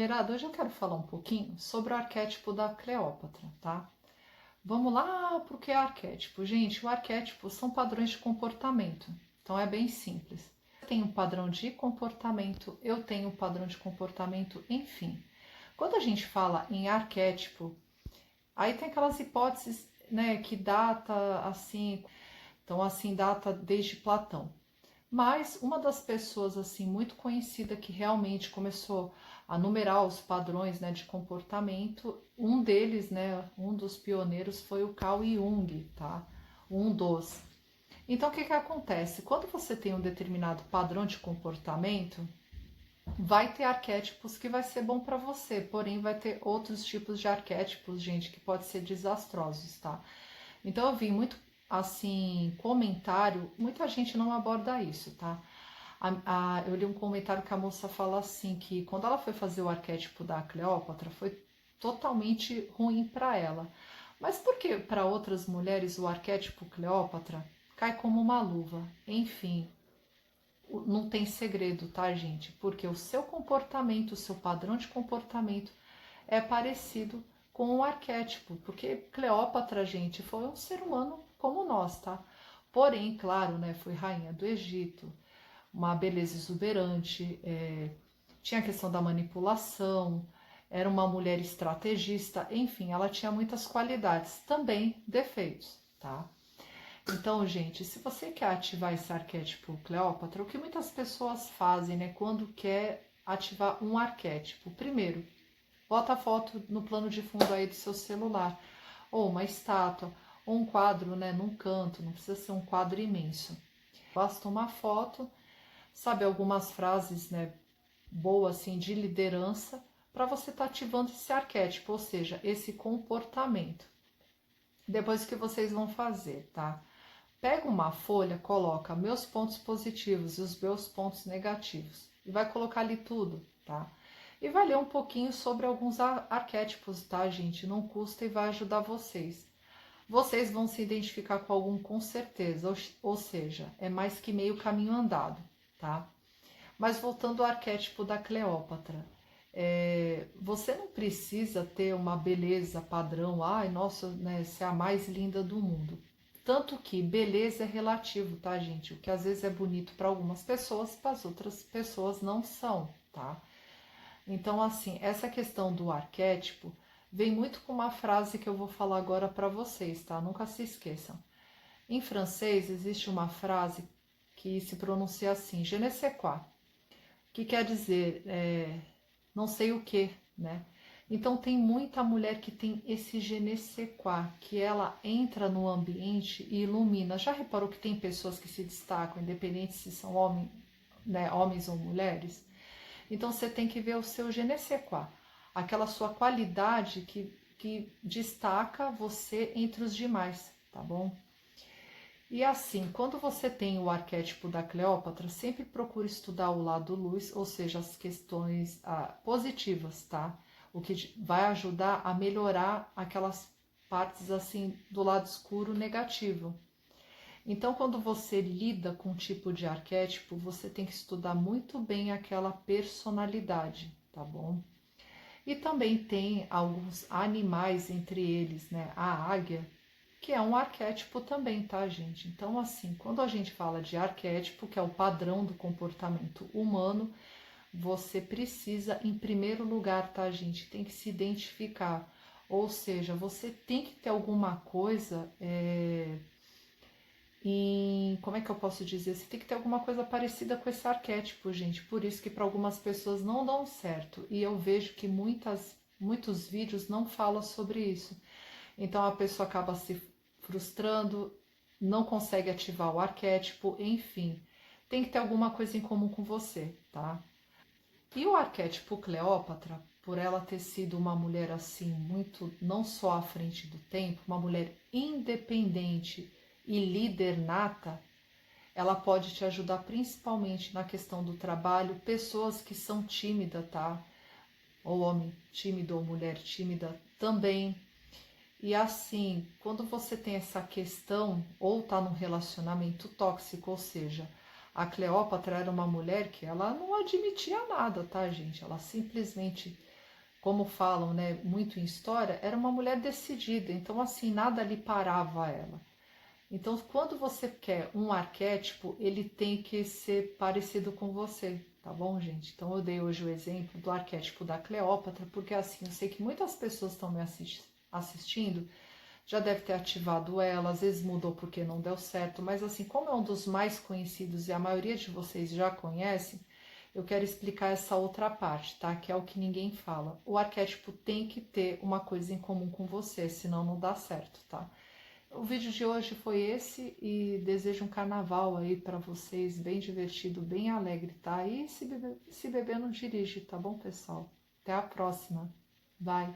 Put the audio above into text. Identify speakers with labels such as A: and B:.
A: mulherada, hoje eu quero falar um pouquinho sobre o arquétipo da Cleópatra, tá? Vamos lá para o que é arquétipo. Gente, o arquétipo são padrões de comportamento, então é bem simples. Eu tenho um padrão de comportamento, eu tenho um padrão de comportamento, enfim. Quando a gente fala em arquétipo, aí tem aquelas hipóteses, né, que data assim, então assim data desde Platão. Mas uma das pessoas assim muito conhecida que realmente começou a numerar os padrões, né, de comportamento, um deles, né, um dos pioneiros foi o Carl Jung, tá? Um dos. Então o que que acontece? Quando você tem um determinado padrão de comportamento, vai ter arquétipos que vai ser bom para você, porém vai ter outros tipos de arquétipos, gente, que pode ser desastrosos, tá? Então eu vi muito assim comentário, muita gente não aborda isso, tá? Eu li um comentário que a moça fala assim que quando ela foi fazer o arquétipo da Cleópatra foi totalmente ruim para ela. Mas por que para outras mulheres o arquétipo Cleópatra cai como uma luva? Enfim, não tem segredo, tá, gente? Porque o seu comportamento, o seu padrão de comportamento é parecido com o arquétipo, porque Cleópatra, gente, foi um ser humano como nós, tá? Porém, claro, né, foi rainha do Egito, uma beleza exuberante, tinha a questão da manipulação, era uma mulher estrategista, enfim, ela tinha muitas qualidades, também defeitos, tá? Então, gente, se você quer ativar esse arquétipo Cleópatra, o que muitas pessoas fazem, né, quando quer ativar um arquétipo? Primeiro, bota a foto no plano de fundo aí do seu celular, ou uma estátua, ou um quadro, né, num canto, não precisa ser um quadro imenso. Basta uma foto, sabe, algumas frases, né, boas, assim, de liderança, para você estar ativando esse arquétipo, ou seja, esse comportamento. Depois o que vocês vão fazer, tá? Pega uma folha, coloca meus pontos positivos e os meus pontos negativos. E vai colocar ali tudo, tá? E vai ler um pouquinho sobre alguns arquétipos, tá, gente? Não custa e vai ajudar vocês. Vocês vão se identificar com algum com certeza, ou seja, é mais que meio caminho andado, tá? Mas voltando ao arquétipo da Cleópatra, você não precisa ter uma beleza padrão, ai, nossa, né, ser a mais linda do mundo. Tanto que beleza é relativo, tá, gente? O que às vezes é bonito para algumas pessoas, para as outras pessoas não são, tá? Então, assim, essa questão do arquétipo vem muito com uma frase que eu vou falar agora para vocês, tá? Nunca se esqueçam. Em francês existe uma frase que se pronuncia assim, je ne sais quoi, que quer dizer não sei o que, né? Então tem muita mulher que tem esse je ne sais quoi, que ela entra no ambiente e ilumina. Já reparou que tem pessoas que se destacam, independente se são homens, né, homens ou mulheres? Então você tem que ver o seu je ne sais quoi, aquela sua qualidade que destaca você entre os demais, tá bom? E assim, quando você tem o arquétipo da Cleópatra, sempre procure estudar o lado luz, ou seja, as questões positivas, tá? O que vai ajudar a melhorar aquelas partes assim do lado escuro negativo. Então, quando você lida com um tipo de arquétipo, você tem que estudar muito bem aquela personalidade, tá bom? E também tem alguns animais, entre eles, né? A águia, que é um arquétipo também, tá, gente? Então, assim, quando a gente fala de arquétipo, que é o padrão do comportamento humano, você precisa, em primeiro lugar, tá, gente? Tem que se identificar. Ou seja, você tem que ter alguma coisa como é que eu posso dizer? Você tem que ter alguma coisa parecida com esse arquétipo, gente. Por isso que para algumas pessoas não dão certo. E eu vejo que muitos vídeos não falam sobre isso. Então a pessoa acaba se frustrando, não consegue ativar o arquétipo, enfim. Tem que ter alguma coisa em comum com você, tá? E o arquétipo Cleópatra, por ela ter sido uma mulher assim, muito, não só à frente do tempo, uma mulher independente e líder nata, ela pode te ajudar principalmente na questão do trabalho, pessoas que são tímidas, tá? Ou homem tímido ou mulher tímida também. E assim, quando você tem essa questão, ou tá num relacionamento tóxico, ou seja, a Cleópatra era uma mulher que ela não admitia nada, tá, gente? Ela simplesmente como falam, né, muito em história, era uma mulher decidida, então assim, nada lhe parava ela. Então, quando você quer um arquétipo, ele tem que ser parecido com você, tá bom, gente? Então, eu dei hoje o exemplo do arquétipo da Cleópatra, porque assim, eu sei que muitas pessoas estão me assistindo, já deve ter ativado ela, às vezes mudou porque não deu certo, mas assim, como é um dos mais conhecidos e a maioria de vocês já conhece, eu quero explicar essa outra parte, tá? Que é o que ninguém fala. O arquétipo tem que ter uma coisa em comum com você, senão não dá certo, tá? O vídeo de hoje foi esse e desejo um carnaval aí para vocês, bem divertido, bem alegre, tá? E se beber não dirige, tá bom, pessoal? Até a próxima. Bye!